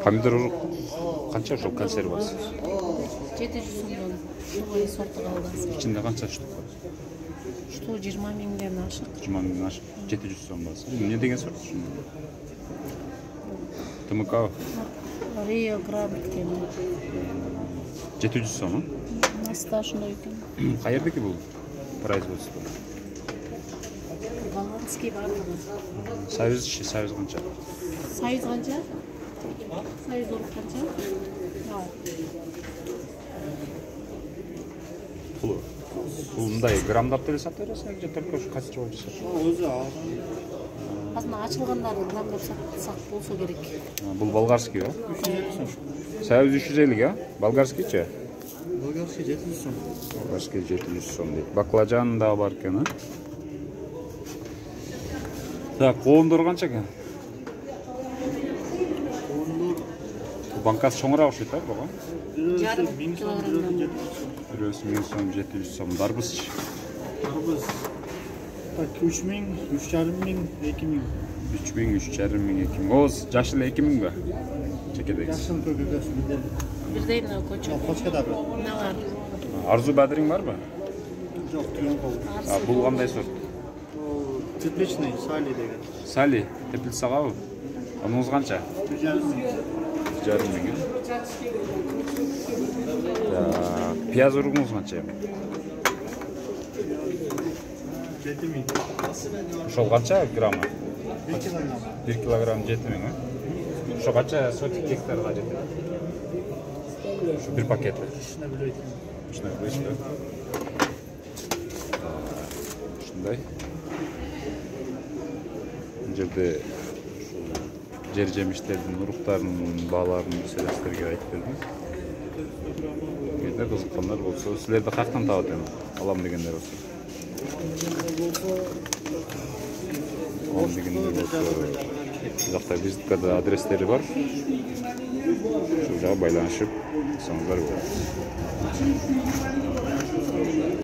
Помидор канча ошол консервасы? 700 сомдон. Ушул сорту калды. İçinde kança штук бар? Что 20 миңден ашык. 20 миңден ашык 700 сом басы. Эмне деген сорт ушул? ТМК Рио Гранд экен. 700 сом. Наста ошондой экен. Каердеки бул производство? Голландский бардыгы. Союз канча? Союз канча? Союз канча? Бул мындай граммдап деле сатып бересиң же только ушу касча болуп жасап? Өзү алган. Азыр ачылгандарын граммдап сатсак болсо керек. Бул болгарский, ба? 350 сом. Союз 350, а? Болгарскийчи? Болгарский 700 сом. Болгарский 700 сом дейт. Баклажан дагы бар экен, а? Так, коомдор канча экен? Коомдор Банкасы чоңураак окшойт, а, буга? Жарым 1000 сом, килограммдан. 1000 сом, 700 сом. Дарбызчы? Дарбыз. Так, 3000, 3500, 2000. 3000, 3500, 2000. Оз жашыл 2000 ба? Чекедек. Жашыл көкөкөс биден. Бирдей мына көчө. Почкада бар. Налар. Арзу бадырың барбы? Жок, түйөн кол. Бул кандай сорт? Тепличный, сали деген. Сали, теплица сагабы? Аныңыз канча? 1,5 миң. Пияз уругуңуз канча эми? 7000. Ошол канча граммы? 1 килограмм. 1 килограмм 7000, а? Ошо канча сотик гектарга жетет? Ошо бир пакети. Ишине билбейт. Ушундай кылышпы? Ушундай. Бул жерде жер жемиштердин уруктарынын бааларын силерге айтып бердим. Эгерде кызыккандар болсо, силерди каяктан табат эми? Алам дегендер болсо. Алам дегендер болсо, жакта визиткада адрестери бар. Ушул жака байланышып, алсаңыздар болот.